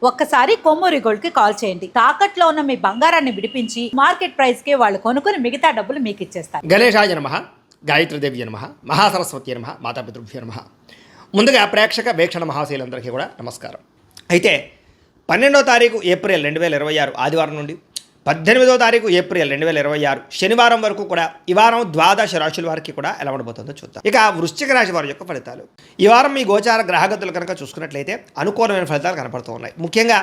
ఒక్కసారి కొమ్మూరి గోల్డ్ కి కాల్ చేయండి. తాకట్లో ఉన్న మీ బంగారాన్ని విడిపించి మార్కెట్ ప్రైస్ కి వాళ్ళు కొనుక్కుని మిగతా డబ్బులు మీకు ఇచ్చేస్తారు. గణేశాయ నమః, గాయత్రీదేవి నమః, మహాసరస్వతి నమః, మాతాపితృభ్యో నమః. ముందుగా ప్రేక్షక వీక్షణ మహాశీలందరికీ కూడా నమస్కారం. అయితే 12వ తారీఖు ఏప్రిల్ 2026 ఆదివారం నుండి 18వ తారీఖు ఏప్రిల్ 2026 శనివారం వరకు కూడా ఈ వారం ద్వాదశ రాశుల వారికి కూడా ఎలా ఉండబోతుందో చూద్దాం. ఇక వృశ్చిక రాశి వారి యొక్క ఫలితాలు. ఈ వారం మీ గోచార గ్రహగతులు కనుక చూసుకున్నట్లయితే అనుకూలమైన ఫలితాలు కనపడుతూ ఉన్నాయి. ముఖ్యంగా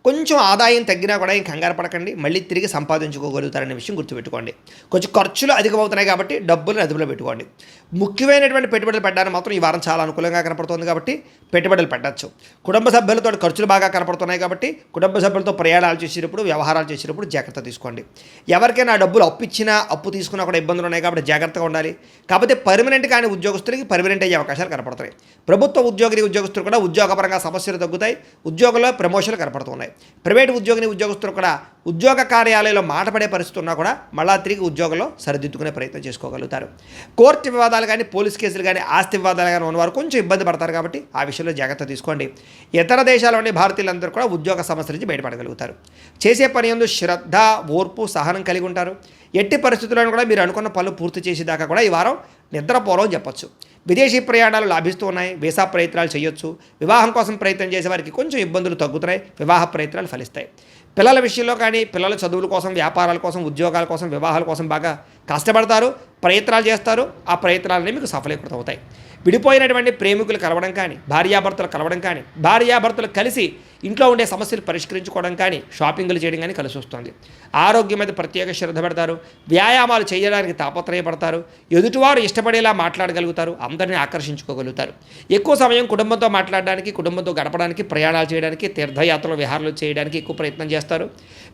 కొంచెం ఆదాయం తగ్గినా కూడా ఏం కంగారు పడకండి, మళ్ళీ తిరిగి సంపాదించుకోగలుగుతారనే విషయం గుర్తుపెట్టుకోండి. కొంచెం ఖర్చులు అధికమవుతున్నాయి కాబట్టి డబ్బులు అదుపులో పెట్టుకోండి. ముఖ్యమైనటువంటి పెట్టుబడులు పెట్టడానికి మాత్రం ఈ వారం చాలా అనుకూలంగా కనపడుతుంది కాబట్టి పెట్టుబడులు పెట్టచ్చు. కుటుంబ సభ్యులతో ఖర్చులు బాగా కనపడుతున్నాయి కాబట్టి కుటుంబ సభ్యులతో ప్రయాణాలు చేసేటప్పుడు వ్యవహారాలు చేసేటప్పుడు జాగ్రత్త తీసుకోండి. ఎవరికైనా డబ్బులు అప్పు ఇచ్చినా అప్పు తీసుకున్నా కూడా ఇబ్బందులు ఉన్నాయి కాబట్టి జాగ్రత్తగా ఉండాలి. కాకపోతే పర్మనెంట్ కానీ ఉద్యోగస్తులకి పర్మనెంట్ అయ్యే అవకాశాలు కనపడుతున్నాయి. ప్రభుత్వ ఉద్యోగస్తులు కూడా ఉద్యోగపరంగా సమస్యలు తగ్గుతాయి. ఉద్యోగంలో ప్రమోషన్లు కనపడుతున్నాయి. ప్రైవేట్ ఉద్యోగస్తులు కూడా ఉద్యోగ కార్యాలయంలో మాట పడే పరిస్థితి ఉన్నా కూడా మళ్ళా తిరిగి ఉద్యోగంలో సరిదిద్దుకునే ప్రయత్నం చేసుకోగలుగుతారు. కోర్టు వివాదాలు కానీ పోలీస్ కేసులు కానీ ఆస్తి వివాదాలు కానీ ఉన్నవారు కొంచెం ఇబ్బంది పడతారు కాబట్టి ఆ విషయంలో జాగ్రత్త తీసుకోండి. ఇతర దేశాల్లోని భారతీయులందరూ కూడా ఉద్యోగ సమస్యల నుంచి బయటపడగలుగుతారు. చేసే పని యందు శ్రద్ధ, ఓర్పు, సహనం కలిగి ఉంటారు. ఎట్టి పరిస్థితుల్లో కూడా మీరు అనుకున్న పనులు పూర్తి చేసేదాకా కూడా ఈ వారం నిద్రపోరని చెప్పొచ్చు. విదేశీ ప్రయాణాలు లాభిస్తూ ఉన్నాయి. వీసా ప్రయత్నాలు చేయొచ్చు. వివాహం కోసం ప్రయత్నం చేసే వారికి కొంచెం ఇబ్బందులు తగ్గుతున్నాయి. వివాహ ప్రయత్నాలు ఫలిస్తాయి. పిల్లల విషయంలో కానీ పిల్లల చదువుల కోసం, వ్యాపారాల కోసం, ఉద్యోగాల కోసం, వివాహాల కోసం బాగా కష్టపడతారు, ప్రయత్నాలు చేస్తారు. ఆ ప్రయత్నాలన్నీ మీకు సఫలీకృతం అవుతాయి. విడిపోయినటువంటి ప్రేమికులు కలవడం కానీ, భార్యాభర్తలు కలవడం కానీ, భార్యాభర్తలు కలిసి ఇంట్లో ఉండే సమస్యలు పరిష్కరించుకోవడం కానీ, షాపింగ్లు చేయడం కానీ కలిసి వస్తుంది. ఆరోగ్యం మీద ప్రత్యేక శ్రద్ధ పెడతారు. వ్యాయామాలు చేయడానికి తాపత్రయపడతారు. ఎదుటివారు ఇష్టపడేలా మాట్లాడగలుగుతారు. అందరినీ ఆకర్షించుకోగలుగుతారు. ఎక్కువ సమయం కుటుంబంతో మాట్లాడడానికి, కుటుంబంతో గడపడానికి, ప్రయాణాలు చేయడానికి, తీర్థయాత్రలు విహారాలు చేయడానికి ఎక్కువ ప్రయత్నం చేస్తారు.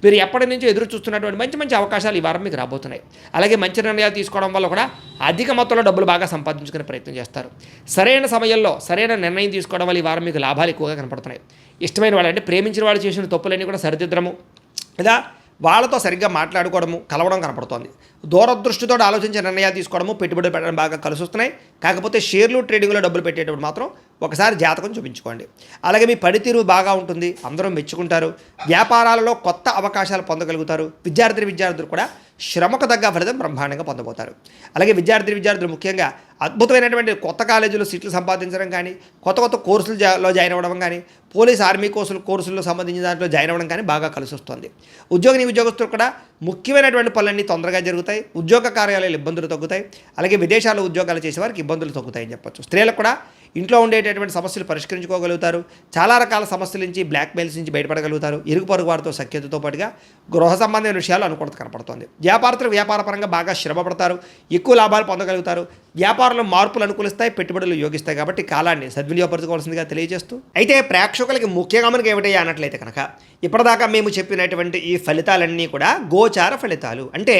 మీరు ఎప్పటి నుంచో ఎదురు చూస్తున్నటువంటి మంచి మంచి అవకాశాలు ఈ వారం మీకు రాబోతున్నాయి. అలాగే మంచి నిర్ణయాలు తీసుకోవడం వల్ల కూడా అధిక మొత్తంలో డబ్బులు బాగా సంపాదించుకునే ప్రయత్నం చేస్తారు. సరైన సమయంలో సరైన నిర్ణయం తీసుకోవడం వల్ల ఈ వారం మీకు లాభాలు ఎక్కువగా కనపడుతున్నాయి. ఇష్టమైన వాళ్ళు అంటే ప్రేమించిన వాళ్ళు చేసిన తప్పులన్నీ కూడా సరిదిద్దడము లేదా వాళ్ళతో సరిగ్గా మాట్లాడుకోవడము, కలవడం కనపడుతోంది. దూరదృష్టితో ఆలోచించే నిర్ణయాలు తీసుకోవడము, పెట్టుబడులు పెట్టడం బాగా కలిసి వస్తున్నాయి. కాకపోతే షేర్లు ట్రేడింగ్లో డబ్బులు పెట్టేటప్పుడు మాత్రం ఒకసారి జాతకం చూపించుకోండి. అలాగే మీ పనితీరు బాగా ఉంటుంది, అందరూ మెచ్చుకుంటారు. వ్యాపారాలలో కొత్త అవకాశాలు పొందగలుగుతారు. విద్యార్థులు కూడా శ్రమకు తగ్గ ఫలితం బ్రహ్మాండంగా పొందబోతారు. అలాగే విద్యార్థులు ముఖ్యంగా అద్భుతమైనటువంటి కొత్త కాలేజీలో సీట్లు సంపాదించడం కానీ, కొత్త కోర్సులలో జాయిన్ అవ్వడం కానీ, పోలీస్ ఆర్మీ కోర్సుల్లో సంబంధించిన దాంట్లో జాయిన్ అవ్వడం కానీ బాగా కలిసి వస్తుంది. ఉద్యోగస్తులు కూడా ముఖ్యమైనటువంటి పనులన్నీ తొందరగా జరుగుతాయి. ఉద్యోగ కార్యాలయాలు ఇబ్బందులు తగ్గుతాయి. అలాగే విదేశాల్లో ఉద్యోగాలు చేసే వారికి ఇబ్బందులు తగ్గుతాయని చెప్పొచ్చు. స్త్రీలకు కూడా ఇంట్లో ఉండేటటువంటి సమస్యలు పరిష్కరించుకోగలుగుతారు. చాలా రకాల సమస్యల నుంచి, బ్లాక్మెయిల్స్ నుంచి బయటపడగలుగుతారు. ఇరుగు పొరుగు వారితో సఖ్యతతో పాటుగా గృహ సంబంధమైన విషయాలు అనుకూలత కనపడుతుంది. వ్యాపారపరంగా బాగా శ్రమపడతారు. ఎక్కువ లాభాలు పొందగలుగుతారు. వ్యాపారంలో మార్పులు అనుకూలిస్తాయి, పెట్టుబడులు యోగిస్తాయి. కాబట్టి కాలాన్ని సద్వినియోగపరచుకోవాల్సిందిగా తెలియజేస్తూ, అయితే ప్రేక్షకులకి ముఖ్యంగా మనకి ఏమిటయ్యా అన్నట్లయితే కనుక ఇప్పటిదాకా మేము చెప్పినటువంటి ఈ ఫలితాలన్నీ కూడా గోచార ఫలితాలు, అంటే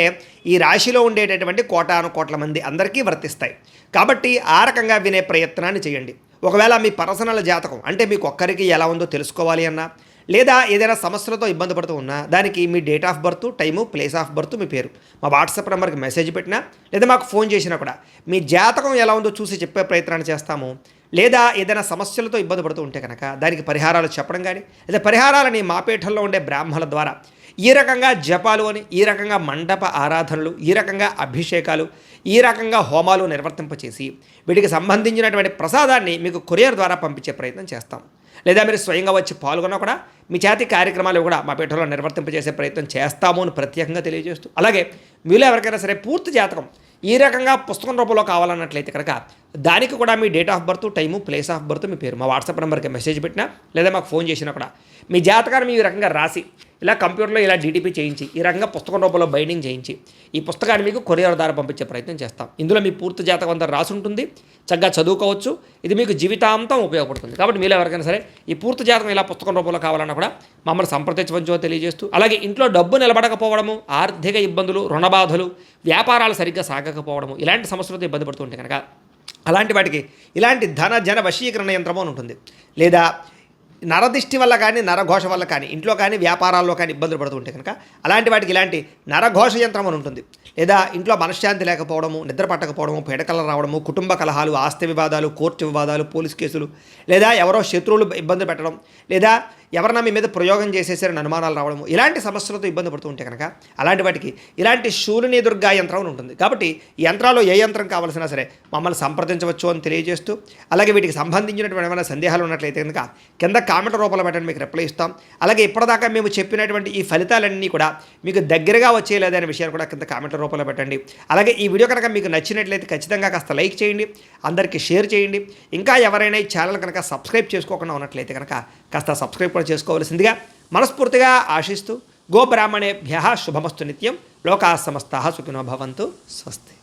ఈ రాశిలో ఉండేటటువంటి కోటాను మంది అందరికీ వర్తిస్తాయి. కాబట్టి ఆ రకంగా వినే ప్రయత్నాన్ని చేయండి. ఒకవేళ మీ పర్సనల్ జాతకం అంటే మీకు ఒక్కరికి ఎలా ఉందో తెలుసుకోవాలి అన్నా, లేదా ఏదైనా సమస్యలతో ఇబ్బంది పడుతూ ఉన్నా దానికి మీ date of birth, time, place of birth, మీ పేరు మా వాట్సాప్ నెంబర్కి మెసేజ్ పెట్టినా లేదా మాకు ఫోన్ చేసినా కూడా మీ జాతకం ఎలా ఉందో చూసి చెప్పే ప్రయత్నాన్ని చేస్తాము. లేదా ఏదైనా సమస్యలతో ఇబ్బంది పడుతూ ఉంటే కనుక దానికి పరిహారాలు చెప్పడం కానీ, లేదా పరిహారాలని మా పీఠంలో ఉండే బ్రాహ్మణుల ద్వారా ఈ రకంగా జపాలు అని, ఈ రకంగా మండప ఆరాధనలు, ఈ రకంగా అభిషేకాలు, ఈ రకంగా హోమాలు నిర్వర్తింపచేసి వీటికి సంబంధించినటువంటి ప్రసాదాన్ని మీకు కొరియర్ ద్వారా పంపించే ప్రయత్నం చేస్తాం. లేదా మీరు స్వయంగా వచ్చి పాల్గొన్నా కూడా మీ చేతి కార్యక్రమాలు కూడా మా పీఠంలో నిర్వర్తింపజేసే ప్రయత్నం చేస్తాము అని ప్రత్యేకంగా తెలియజేస్తూ, అలాగే మీలో ఎవరికైనా సరే పూర్తి జాతకం ఈ రకంగా పుస్తకం రూపంలో కావాలన్నట్లయితే కనుక దానికి కూడా మీ date of birth, time, place of birth, మీ పేరు మా వాట్సాప్ నెంబర్కి మెసేజ్ పెట్టినా లేదా మాకు ఫోన్ చేసినా కూడా మీ జాతకాన్ని ఈ రకంగా రాసి ఇలా కంప్యూటర్లో ఇలా డీటీపీ చేయించి ఈ రకంగా పుస్తకం రూపంలో బైండింగ్ చేయించి ఈ పుస్తకాన్ని మీకు కొరియర్ ద్వారా పంపించే ప్రయత్నం చేస్తాం. ఇందులో మీ పూర్తి జాతకం అంతా రాసి ఉంటుంది. చక్కగా చదువుకోవచ్చు. ఇది మీకు జీవితాంతం ఉపయోగపడుతుంది. కాబట్టి మీరు ఎవరికైనా సరే ఈ పూర్తి జాతకం ఇలా పుస్తకం రూపంలో కావాలన్నా కూడా మమ్మల్ని సంప్రదించవచ్చో తెలియజేస్తూ, అలాగే ఇంట్లో డబ్బు నిలబడకపోవడము, ఆర్థిక ఇబ్బందులు, రుణబాధలు, వ్యాపారాలు సరిగ్గా సాగకపోవడము, ఇలాంటి సమస్యలతో ఇబ్బంది పడుతుంటే కనుక అలాంటి వాటికి ఇలాంటి జన వశీకరణ యంత్రము అని ఉంటుంది. లేదా నరదిష్టి వల్ల కానీ, నరఘోష వల్ల కానీ, ఇంట్లో కానీ వ్యాపారాల్లో కానీ ఇబ్బందులు పడుతుంటే కనుక అలాంటి వాటికి ఇలాంటి నరఘోష యంత్రం అని ఉంటుంది. లేదా ఇంట్లో మనశ్శాంతి లేకపోవడము, నిద్ర పట్టకపోవడము, పీడకలు రావడము, కుటుంబ కలహాలు, ఆస్తి వివాదాలు, కోర్టు వివాదాలు, పోలీస్ కేసులు, లేదా ఎవరో శత్రువులు ఇబ్బంది పెట్టడం, లేదా ఎవరన్నా మీ మీద ప్రయోగం చేసేసారని అనుమానాలు రావడము ఇలాంటి సమస్యలతో ఇబ్బంది పడుతూ ఉంటే కనుక అలాంటి వాటికి ఇలాంటి శూలిని దుర్గా యంత్రం ఉంటుంది. కాబట్టి ఈ యంత్రాల్లో ఏ యంత్రం కావాల్సినా సరే మమ్మల్ని సంప్రదించవచ్చు అని తెలియజేస్తూ, అలాగే వీటికి సంబంధించినటువంటి ఏమైనా సందేహాలు ఉన్నట్లయితే కనుక కింద కామెంట్ రూపంలో పెట్టండి, మీకు రిప్లై ఇస్తాం. అలాగే ఇప్పటిదాకా మేము చెప్పినటువంటి ఈ ఫలితాలన్నీ కూడా మీకు దగ్గరగా వచ్చేయలేదనే విషయాన్ని కూడా కింద కామెంట్ రూపంలో పెట్టండి. అలాగే ఈ వీడియో కనుక మీకు నచ్చినట్లయితే ఖచ్చితంగా కాస్త లైక్ చేయండి, అందరికీ షేర్ చేయండి. ఇంకా ఎవరైనా ఈ ఛానల్ కనుక సబ్స్క్రైబ్ చేసుకోకుండా ఉన్నట్లయితే కనుక కాస్త సబ్స్క్రైబ్ కూడా చేసుకోవాల్సిందిగా మనస్ఫూర్తిగా ఆశిస్తూ, గోబ్రాహ్మణేభ్యః శుభమస్తు నిత్యం, లోకాः సమస్తాः సుఖినో భవంతు. స్వస్తి.